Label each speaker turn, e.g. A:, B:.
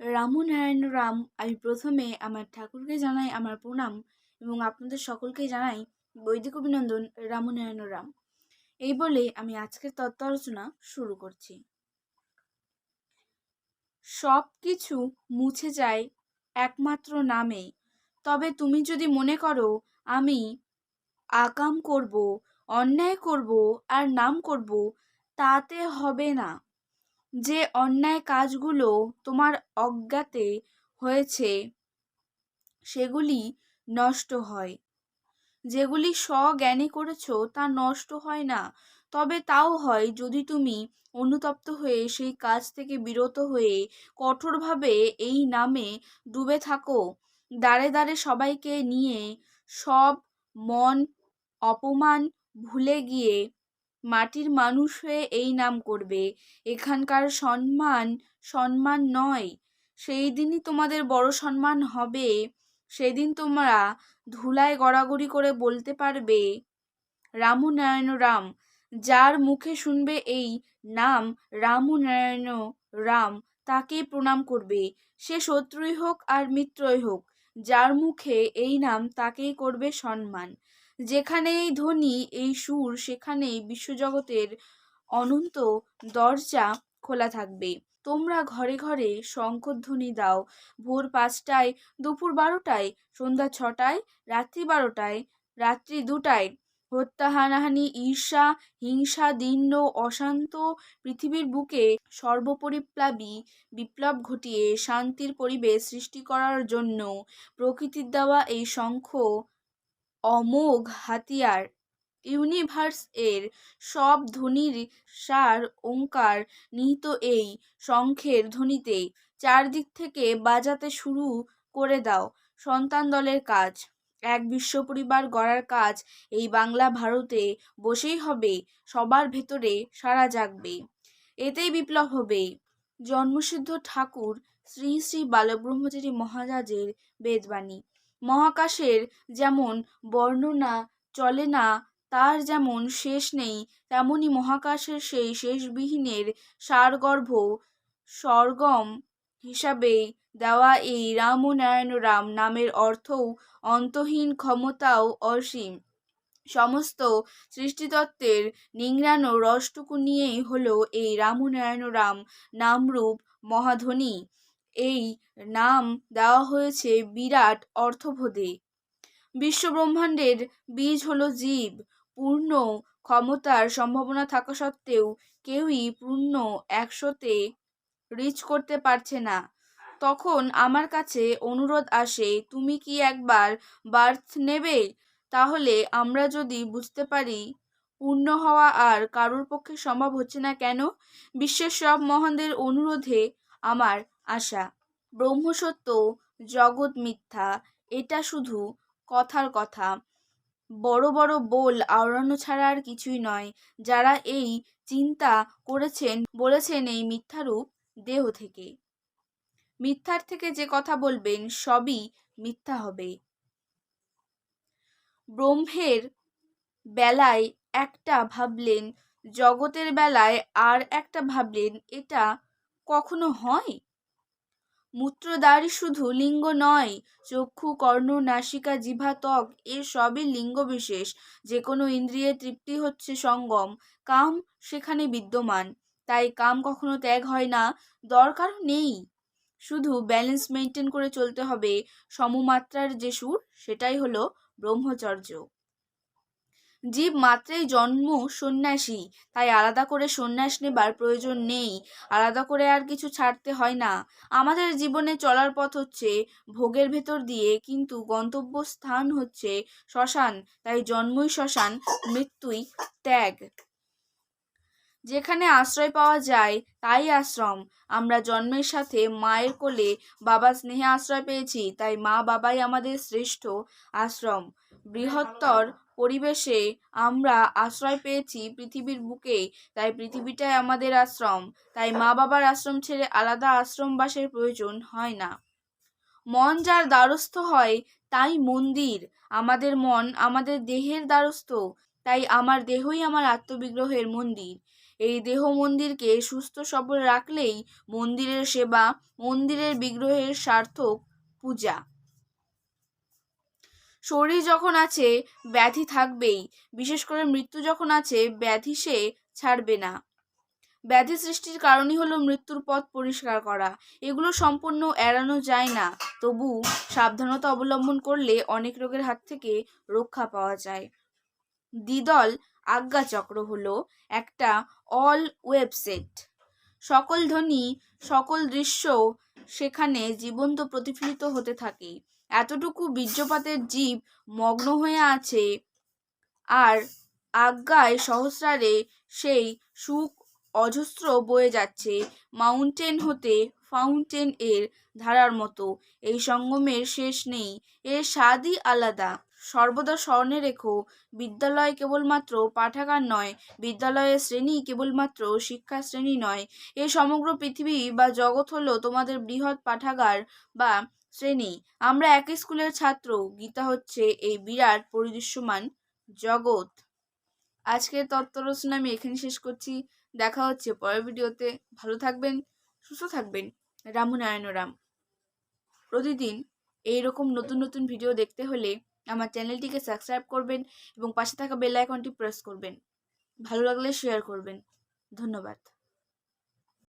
A: রামু নারায়ণ রাম। আমি প্রথমে আমার ঠাকুরকে জানাই আমার প্রণাম এবং আপনাদের সকলকে জানাই বৈদিক অভিনন্দন। রামু নারায়ণ রাম এই বলে আমি আজকের তত্ত্ব আলোচনা শুরু করছি। সব কিছু মুছে যায় একমাত্র নামে। তবে তুমি যদি মনে করো আমি আকাম করব, অন্যায় করব আর নাম করব, তাতে হবে না। যে অন্যায় কাজগুলো তোমার অজ্ঞাতে হয়েছে সেগুলি নষ্ট হয়, যেগুলি স্বজ্ঞানে করেছো তা নষ্ট হয় না। তবে তাও হয় যদি তুমি অনুতপ্ত হয়ে সেই কাজ থেকে বিরত হয়ে কঠোরভাবে এই নামে ডুবে থাকো। দাঁড়ে দাঁড়ে সবাইকে নিয়ে সব মন অপমান ভুলে গিয়ে মাটির মানুষ হয়ে এই নাম করবে। এখানকার সম্মান সম্মান নয়, সেই দিনই তোমাদের বড় সম্মান হবে। সেদিন তোমরা ধুলায় গড়াগড়ি করে বলতে পারবে রামু নারায়ণ রাম। যার মুখে শুনবে এই নাম রামু নারায়ণ রাম, তাকে প্রণাম করবে, সে শত্রুই হোক আর মিত্রই হোক। যার মুখে এই নাম তাকেই করবে সম্মান। যেখানে এই ধ্বনি এই সুর, সেখানেই বিশ্বজগতের অনন্ত দরজা খোলা থাকবে। তোমরা ঘরে ঘরে শঙ্খধ্বনি দাও, ভোর 5টায়, দুপুর 12টায়, সন্ধ্যা 6টায়, রাত্রি 12টায়, রাত্রি 2টায়। হত্যা, হানাহানি, ঈর্ষা, হিংসা, দীর্ণ অশান্ত পৃথিবীর বুকে সর্বপরিপ্লাবী বিপ্লব ঘটিয়ে শান্তির পরিবেশ সৃষ্টি করার জন্য প্রকৃতির দেওয়া এই শঙ্খ অমোঘ হাতিয়ার। ইউনিভার্স এর সব ধ্বনির সার ওঙ্কার নিহিত এই শঙ্খের ধ্বনিতে। চারদিক থেকে বাজাতে শুরু করে দাও সন্তান দলের কাজ। এক বিশ্ব পরিবার গড়ার কাজ এই বাংলা ভারতে বসেই হবে। সবার ভেতরে সারা জাগবে, এতেই বিপ্লব হবে। জন্মসিদ্ধ ঠাকুর শ্রী শ্রী বালব্রহ্মচারী মহারাজের বেদবাণী। মহাকাশের যেমন বর্ণনা চলে না, তার যেমন শেষ নেই, তেমনি মহাকাশের সেই শেষবিহীনের সারগর্ভ সরগম হিসাবে দেওয়া এই রাম ও নারায়ণ রাম নামের অর্থও অন্তহীন, ক্ষমতাও অসীম। সমস্ত সৃষ্টিতত্ত্বের নিংড়ানো রসটুকু নিয়েই হলো এই রাম ও নারায়ণ রাম নামরূপ মহাধ্বনি। এই নাম দেওয়া হয়েছে বিরাট অর্থবোধে। বিশ্বব্রহ্মাণ্ডের বীজ হলো জীব। পূর্ণ ক্ষমতার সম্ভাবনা থাকা সত্ত্বেও কেউই পূর্ণ 100তে রিচ করতে পারছে না। তখন আমার কাছে অনুরোধ আসে, তুমি কি একবার বার্থ নেবে? তাহলে আমরা যদি বুঝতে পারি পূর্ণ হওয়া আর কারোর পক্ষে সম্ভব হচ্ছে না কেন, বিশ্বের সব মহানদের অনুরোধে আমার আশা। ব্রহ্মসত্য, জগৎ মিথ্যা, এটা শুধু কথার কথা। বড় বড় বোল আওড়ানো ছাড়া আর কিছুই নয়। যারা এই চিন্তা করেছেন বলেছেন এই মিথ্যারূপ দেহ থেকে। মিথ্যার থেকে যে কথা বলবেন সবই মিথ্যা হবে। ব্রহ্মের বেলায় একটা ভাবলেন, জগতের বেলায় আর একটা ভাবলেন, এটা কখনো হয়? মূত্রদ্বারই শুধু লিঙ্গ নয়, চক্ষু, কর্ণ, নাসিকা, জিহ্বা, ত্বক এর সবই লিঙ্গ বিশেষ। যে কোনো ইন্দ্রিয়ের তৃপ্তি হচ্ছে সঙ্গম, কাম সেখানে বিদ্যমান। তাই কাম কখনো ত্যাগ হয় না, দরকারও নেই। শুধু ব্যালেন্স মেনটেন করে চলতে হবে। সমমাত্রার যে সুর, সেটাই হলো ব্রহ্মচর্য। জীব মাত্রেই জন্ম সন্ন্যাসী, তাই আলাদা করে সন্ন্যাস নেবার প্রয়োজন নেই। আলাদা করে আর কিছু ছাড়তে হয় না। আমাদের জীবনে চলার পথ হচ্ছে ভোগের ভেতর দিয়ে, কিন্তু গন্তব্যস্থান হচ্ছে শ্মশান। তাই জন্মই শ্মশান, মৃত্যুই ত্যাগ। যেখানে আশ্রয় পাওয়া যায় তাই আশ্রম। আমরা জন্মের সাথে মায়ের কোলে বাবার স্নেহে আশ্রয় পেয়েছি, তাই মা বাবাই আমাদের শ্রেষ্ঠ আশ্রম। বৃহত্তর পরিবেশে আমরা আশ্রয় পেয়েছি পৃথিবীর বুকে, তাই পৃথিবীটাই আমাদের আশ্রম। তাই মা বাবার আশ্রম ছেড়ে আলাদা আশ্রমবাসের প্রয়োজন হয় না। মন যার দ্বারস্থ হয় তাই মন্দির। আমাদের মন আমাদের দেহের দ্বারস্থ, তাই আমার দেহই আমার আত্মবিগ্রহের মন্দির। এই দেহ মন্দিরকে সুস্থ সবল রাখলেই মন্দিরের সেবা, মন্দিরের বিগ্রহের সার্থক পূজা। শরীর যখন আছে ব্যাধি থাকবেই, বিশেষ করে মৃত্যু যখন আছে ব্যাধি সে ছাড়বে না। ব্যাধি সৃষ্টির কারণই হলো মৃত্যুর পথ পরিষ্কার করা। এগুলো সম্পূর্ণ এড়ানো যায় না, তবু সাবধানতা অবলম্বন করলে অনেক রোগের হাত থেকে রক্ষা পাওয়া যায়। দ্বিদল আজ্ঞাচক্র হলো একটা অল ওয়েবসাইট। সকল ধ্বনি, সকল দৃশ্য সেখানে জীবন্ত প্রতিফলিত হতে থাকে। এতটুকু বীর্যপাতের জীব মগ্ন হয়ে আছে, আর আজ্ঞায় সহস্রারে সেই সুখ অজস্র বয়ে যাচ্ছে মাউন্টেন হতে ফাউন্টেন এর ধারার মতো। এই সঙ্গমের শেষ নেই, এর স্বাদই আলাদা। সর্বদা স্মরণে রেখো, বিদ্যালয় কেবলমাত্র পাঠাগার নয়, বিদ্যালয়ের শ্রেণী কেবলমাত্র শিক্ষা শ্রেণী নয়। এই সমগ্র পৃথিবী বা জগৎ হলো তোমাদের বৃহৎ পাঠাগার বা শ্রেণী। আমরা একই স্কুলের ছাত্র। গীতা হচ্ছে এই বিরাট পরিদৃশ্যমান জগৎ। আজকের তত্ত্ব রচনা আমি এখানে শেষ করছি। দেখা হচ্ছে পরের ভিডিওতে। ভালো থাকবেন, সুস্থ থাকবেন। রামু নারায়ণ রাম। প্রতিদিন এইরকম নতুন নতুন ভিডিও দেখতে হলে আমার চ্যানেলটিকে সাবস্ক্রাইব করবেন এবং পাশে থাকা বেল আইকনটি প্রেস করবেন। ভালো লাগলে শেয়ার করবেন। ধন্যবাদ।